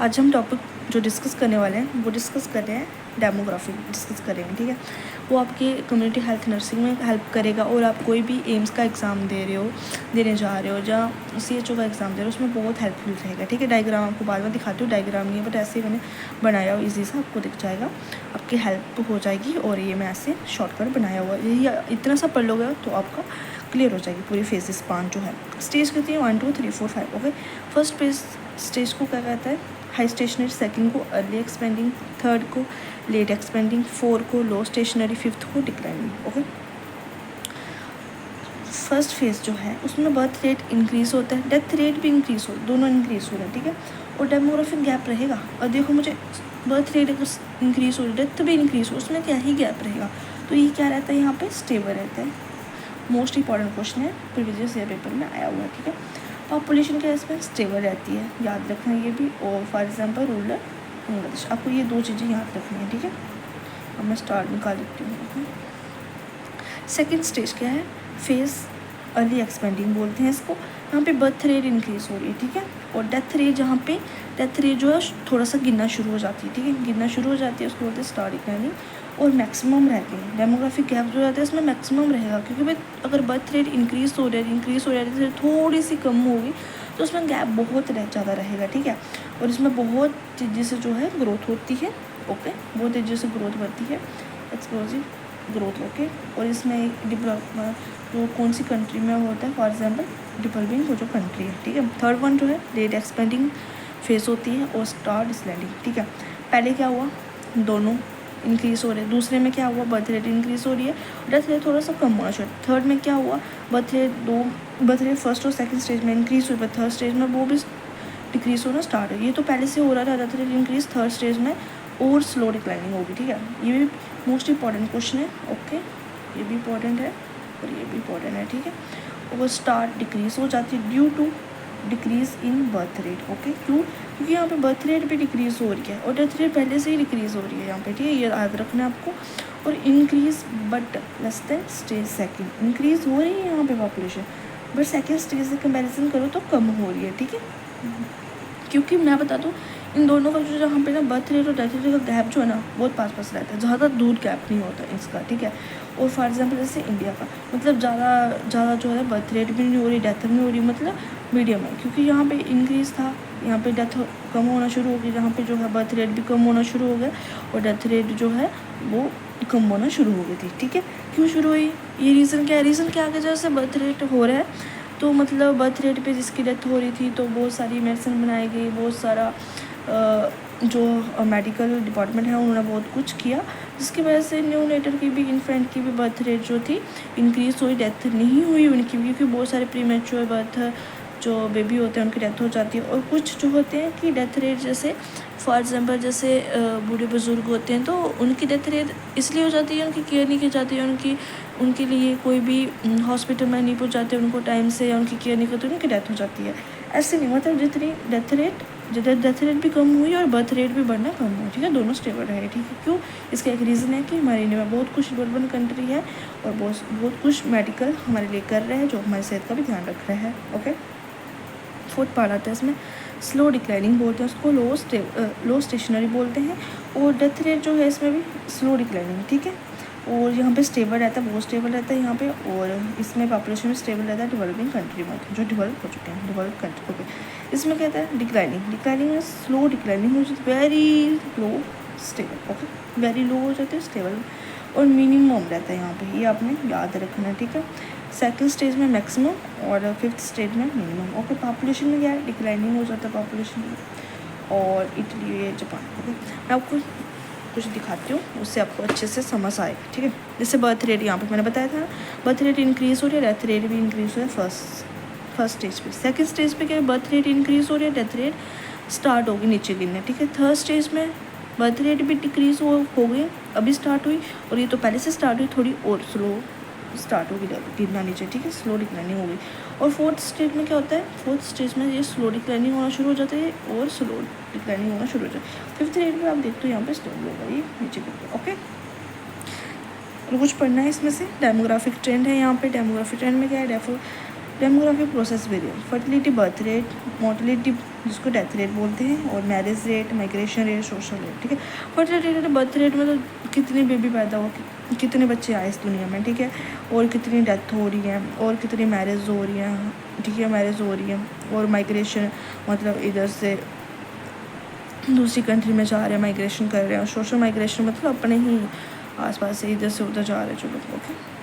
आज हम टॉपिक जो डिस्कस करने वाले हैं वो डिस्कस कर रहे हैं डेमोग्राफी डिस्कस करेंगे, ठीक है। वो आपके कम्युनिटी हेल्थ नर्सिंग में हेल्प करेगा। और आप कोई भी एम्स का एग्ज़ाम देने जा रहे हो या CHO का एग्ज़ाम दे रहे हो, उसमें बहुत हेल्पफुल रहेगा, ठीक है। डायग्राम आपको बाद में दिखाती हूँ, डायग्राम नहीं है बट ऐसे ही मैंने बनाया हुआ, ईजी सा आपको दिख जाएगा, आपकी हेल्प हो जाएगी। और ये मैं ऐसे शॉर्टकट बनाया हुआ है, यही इतना सा पढ़ लोगे तो आपका क्लियर हो जाएगी पूरी फेजेस 5 जो है। स्टेज कहती है 1 2 3 4 5, ओके। फर्स्ट स्टेज को क्या कहता है? High stationary. सेकंड को अर्ली एक्सपेंडिंग। थर्ड को लेट एक्सपेंडिंग। फोर्थ को लो स्टेशनरी। फिफ्थ को डिक्लाइनिंग, ओके। फर्स्ट फेज जो है उसमें बर्थ रेट इंक्रीज़ होता है, डेथ रेट भी इंक्रीज़ हो, दोनों इंक्रीज़ हो रहे हैं, ठीक है। और डेमोग्राफिक गैप रहेगा। और देखो मुझे बर्थ रेट अगर इंक्रीज़ हो रही है, डेथ भी इंक्रीज़ हो, उसमें क्या ही गैप रहेगा? तो ये क्या रहता है? यहाँ पे स्टेबल रहता है। मोस्ट इंपॉर्टेंट क्वेश्चन है, प्रीवियस ईयर पेपर में आया हुआ है, ठीक है। पॉपुलेशन के इसमें स्टेबल रहती है, याद रखना ये भी। और फॉर एग्जांपल रूरल बांग्लादेश, आपको ये 2 चीज़ें याद रखनी है, ठीक है। अब मैं स्टार निकाल देती हूँ। सेकेंड स्टेज क्या है? फेस अर्ली एक्सपेंडिंग बोलते हैं इसको। यहाँ पे बर्थ रेट इंक्रीज़ हो रही है, ठीक है। और डेथ रेट जहाँ पे डेथ रेट जो है थोड़ा सा गिरना शुरू हो जाती है, ठीक है। गिरना शुरू हो जाती है, उसको बोलते हैं स्टार डिक्लाइनिंग। और मैक्सिमम रहते हैं डेमोग्राफिक गैप जो रहता है इसमें मैक्सिमम रहेगा, क्योंकि भाई अगर बर्थ रेट इंक्रीज़ हो रहा है थोड़ी सी कम होगी तो उसमें गैप बहुत ज़्यादा रहेगा, ठीक है। और इसमें बहुत तेज़ी से जो है ग्रोथ होती है, ओके। बहुत तेज़ी से ग्रोथ बढ़ती है, एक्सप्लोसिव ग्रोथ, ओके। और इसमें डेवलप जो कौन सी कंट्री में होता है, फॉर एग्जांपल डेवलपिंग वो जो कंट्री है, ठीक है। थर्ड वन जो है लेट एक्सपेंडिंग फेस होती है और स्टार डिक्लाइनिंग, ठीक है। पहले क्या हुआ? दोनों इंक्रीज़ हो रहे हैं। दूसरे में क्या हुआ? बर्थ रेट इंक्रीज़ हो रही है, डेथ रेट थोड़ा सा कम होना चाहिए। थर्ड में क्या हुआ? बर्थ रेट फर्स्ट और सेकंड स्टेज में इंक्रीज़ हुई, पर थर्ड स्टेज में वो भी डिक्रीज़ होना स्टार्ट है। ये तो पहले से हो रहा था death rate increase, third stage में और स्लो डिक्लाइनिंग होगी, ठीक है। ये भी मोस्ट इंपॉर्टेंट क्वेश्चन है, ओके। ये भी इंपॉर्टेंट है और ये भी इंपॉर्टेंट है, ठीक है। और स्टार डिक्रीज़ हो जाती है due to decrease in birth rate, okay. क्यों? क्योंकि यहाँ पे बर्थ रेट भी डिक्रीज़ हो रही है और डेथ रेट पहले से ही डिक्रीज़ हो रही है यहाँ पे, ठीक है। ये याद रखना है आपको। और increase but less than stage second, increase हो रही है यहाँ पे पॉपुलेशन, बट सेकंड स्टेज से कंपैरिजन करो तो कम हो रही है, ठीक है। क्योंकि मैं बता दूँ इन दोनों का जो जहाँ पे ना बर्थ रेट और डेथ रेट का गैप जो है ना बहुत पास रहता है, ज़्यादा दूर गैप नहीं होता इसका, ठीक है। और फॉर एग्जांपल जैसे इंडिया का मतलब ज़्यादा जो है बर्थ रेट भी नहीं हो रही, डेथ भी नहीं हो रही, मतलब मीडियम है। क्योंकि यहाँ पे इंक्रीज़ था, यहाँ पे डेथ कम होना शुरू हो गई, जहाँ पे जो है बर्थ रेट भी कम होना शुरू हो गया और डेथ रेट जो है वो कम होना शुरू हो गई थी, ठीक है। क्यों शुरू हुई? ये रीज़न क्या है? रीज़न क्या है? जैसे बर्थ रेट हो रहा है तो मतलब बर्थ रेट पे जिसकी डेथ हो रही थी तो बहुत सारी मेडिसिन बनाई गई, बहुत सारा जो मेडिकल डिपार्टमेंट है उन्होंने बहुत कुछ किया, जिसकी वजह से न्यूनेटर की भी, इन्फेंट की भी बर्थ रेट जो थी इंक्रीज़ हुई, डेथ नहीं हुई उनकी, क्योंकि बहुत सारे प्रीमेच्योर बर्थ जो बेबी होते हैं उनकी डेथ हो जाती है। और कुछ जो होते हैं कि डेथ रेट जैसे फॉर एग्जांपल जैसे बूढ़े बुज़ुर्ग होते हैं तो उनकी डेथ रेट इसलिए हो जाती है, उनकी केयर नहीं की जाती है, उनके लिए कोई भी हॉस्पिटल में नहीं पहुंचाते उनको टाइम से, या उनकी केयर नहीं करते, उनकी डेथ हो जाती है। ऐसे नहीं, मतलब जितनी डेथ रेट भी कम हुई और बर्थ रेट भी बढ़ना कम हुआ, ठीक है। दोनों स्टेबल रहे, ठीक है। क्यों? इसका एक रीज़न है कि हमारे इंडिया में बहुत कुछ डेवलपमेंट कंट्री है और बहुत कुछ मेडिकल हमारे लिए कर रहे हैं जो हमारी सेहत का भी ध्यान रख रहे हैं, ओके। फोर्थ पार्ट आता है इसमें स्लो डिक्लाइनिंग बोलते हैं उसको, लो स्टेशनरी बोलते हैं। और डेथ रेट जो है इसमें भी स्लो डिक्लाइनिंग, ठीक है। और यहाँ पे स्टेबल रहता है, बहुत स्टेबल रहता है यहाँ पे। और इसमें पॉपुलेशन में स्टेबल रहता है डेवलपिंग कंट्री में, जो डेवलप हो चुके हैं, डेवलप कंट्री, ओके। इसमें कहता है डिक्लाइनिंग में स्लो डिक्लाइनिंग हो जाती है, very low stable, okay. Very low हो जाती है, स्टेबल। और मिनिमम रहता है यहाँ पे, ये आपने याद रखना है, ठीक है। सेकंड स्टेज में मैक्सिमम और फिफ्थ स्टेज में मिनिमम, ओके। पॉपुलेशन में क्या है? डिक्लाइनिंग हो जाता है पॉपुलेशन में। और इटली, जापान, ओके। मैं आपको कुछ दिखाती हूँ, उससे आपको अच्छे से समझ आएगा, ठीक है। जैसे बर्थ रेट यहाँ पे मैंने बताया था, बर्थ रेट इंक्रीज़ हो रही है, डेथ रेट भी इंक्रीज़ हो रहा है फर्स्ट स्टेज पे। सेकंड स्टेज पे क्या है? बर्थ रेट इंक्रीज़ हो रही है, डेथ रेट स्टार्ट होगी नीचे गिरने, ठीक है। थर्ड स्टेज में बर्थ रेट भी डिक्रीज़ हो गई, अभी स्टार्ट हुई, और ये तो पहले से स्टार्ट हुई, थोड़ी और स्लो स्टार्ट होगी गिरना नीचे, ठीक है। स्लो डिक्लाइनिंग होगी। और फोर्थ स्टेज में क्या होता है? फोर्थ स्टेज में ये स्लो डिक्लाइनिंग होना शुरू हो जाती है और स्लो डिक्लाइनिंग होना शुरू हो जाता है। फिफ्थ रेट में आप देखते हो यहाँ पे स्टेबल होगा, ये नीचे गिर, ओके। और कुछ पढ़ना है इसमें से, डेमोग्राफिक ट्रेंड है यहाँ पे। डेमोग्राफिक ट्रेंड में क्या है? Demographic process variant, fertility, birth rate, mortality जिसको डेथ रेट बोलते हैं, और marriage rate, migration rate, social rate, ठीक है। फर्टिलिटी रेट, बर्थ रेट मतलब कितने बेबी पैदा हो, कितने बच्चे आए इस दुनिया में, ठीक है, और कितनी डेथ हो रही है, और कितनी मैरिज हो रही है, ठीक है, मैरिज हो रही है। और माइग्रेशन मतलब इधर से दूसरी कंट्री में जा रहे हैं, माइग्रेशन कर रहे हैं। और सोशल माइग्रेशन मतलब अपने ही आसपास से इधर से उधर जा रहे हैं जो लोग, ओके।